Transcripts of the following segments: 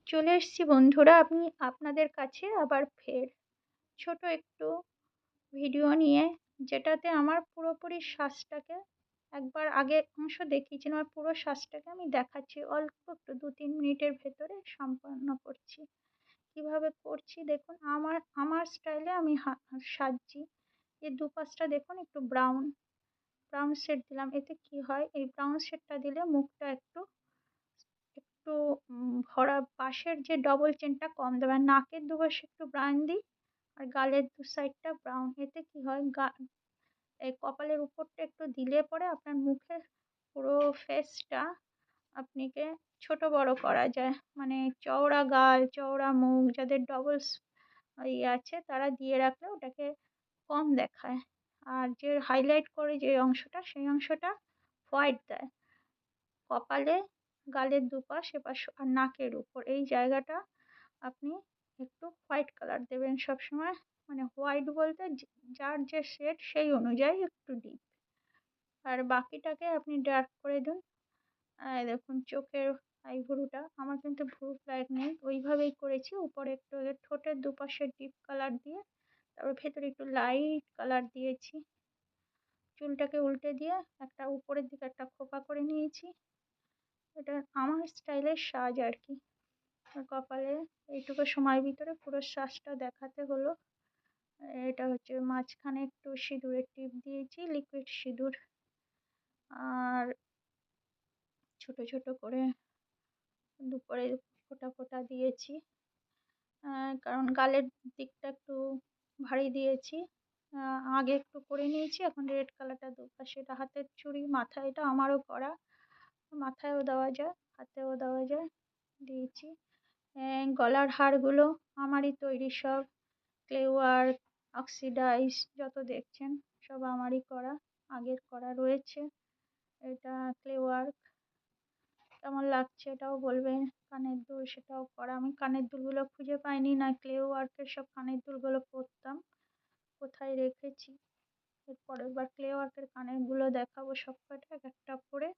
চলে এসেছি বন্ধুরা আমি আপনাদের কাছে আবার ফের ছোট একটু ভিডিও নিয়ে, যেটাতে আমার পুরোপুরি সাজটাকে একবার আগের অংশ দেখিয়েছিলাম, আর পুরো সাজটাকে আমি দেখাচ্ছি অল্প একটু ২-৩ মিনিটের ভেতরে সম্পন্ন করছি। কিভাবে করছি দেখুন, আমার স্টাইলে আমি সাজছি। এই দুপাশটা দেখুন একটু ব্রাউন শেড দিলাম। এতে কি হয়, এই ব্রাউন শেডটা দিলে মুখটা একটু একটু ভরা, পাশের যে ডবল চিনটা কম দেবে। আর নাকের দুপাশে একটু ব্রাউন দিই, আর গালের দু সাইডটা ব্রাউন। এতে কি হয়, এই কপালের উপরটা একটু দিলে পরে আপনার মুখের পুরো ফেসটা আপনিকে ছোট বড় করা যায়। মানে চওড়া গাল, চওড়া মুখ যাদের ডবলস আছে তারা দিয়ে রাখলে ওটাকে কম দেখায়। আর যে হাইলাইট করে যে অংশটা, সেই অংশটা হোয়াইট দেয়। কপালে, গালের দুপাশ এপাশ আর নাকের উপর এই জায়গাটা আপনি একটু হোয়াইট কালার দেবেন সবসময়। মানে হোয়াইট বলতে যার যে শেড সেই অনুযায়ী একটু ডিপ, আর বাকিটাকে আপনি ডার্ক করে দিন। দেখুন চোখের আইভ্রুটা আমার কিন্তু ভ্রু প্লাগ নেই, ওইভাবেই করেছি। উপরে একটু ঠোঁটের দুপাশে ডিপ কালার দিয়ে, তারপর ভেতরে একটু লাইট কালার দিয়েছি। চুলটাকে উল্টে দিয়ে একটা উপরের দিকে একটা খোঁপা করে নিয়েছি। এটা আমার স্টাইলের সাজ আর কি। আর কপালে এইটুকু সময়ের ভিতরে পুরো সাজটা দেখাতে হলো। এটা হচ্ছে মাঝখানে একটু সিঁদুরের টিপ দিয়েছি, লিকুইড সিঁদুর। আর ছোট ছোট করে দুপুরে ফোঁটা ফোঁটা দিয়েছি, কারণ গালের দিকটা একটু ভারী দিয়েছি। আগে একটু করে নিয়েছি, এখন রেড কালারটা দুপাশে। এটা হাতের চুড়ি, মাথা এটা আমারও করা, মাথায়ও দেওয়া যায়, হাতেও দেওয়া যায়, দিয়েছি। গলার হারগুলো আমারই তৈরি সব, ক্লে ওয়ার্ক, অক্সিডাইজ যত দেখছেন সব আমারই করা, আগের করা রয়েছে। এটা ক্লে ওয়ার্ক, কেমন লাগছে এটাও বলবেন। কানের দুল সেটাও করা, আমি কানের দুলগুলো খুঁজে পাইনি, না ক্লে ওয়ার্কের সব কানের দুলগুলো করতাম, কোথায় রেখেছি। এর পরের বার ক্লে ওয়ার্কের কানেরগুলো দেখাবো সব কটা এক একটা করে।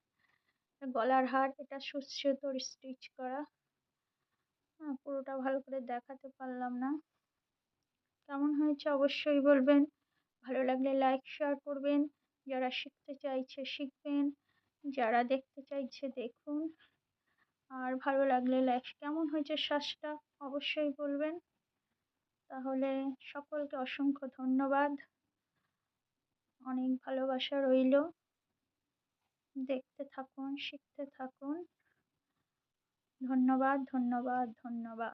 গলার হার এটা সুতোর স্টিচ করা, পুরোটা ভালো করে দেখাতে পারলাম না। কেমন হয়েছে অবশ্যই বলবেন। ভালো লাগলে লাইক শেয়ার করবেন। যারা শিখতে চাইছে শিখবেন, যারা দেখতে চাইছে দেখুন। আর ভালো লাগলে লাইক, কেমন হয়েছে সাজটা অবশ্যই বলবেন। তাহলে সকলকে অসংখ্য ধন্যবাদ, অনেক ভালোবাসা রইল। দেখতে থাকুন, শিখতে থাকুন। ধন্যবাদ, ধন্যবাদ, ধন্যবাদ।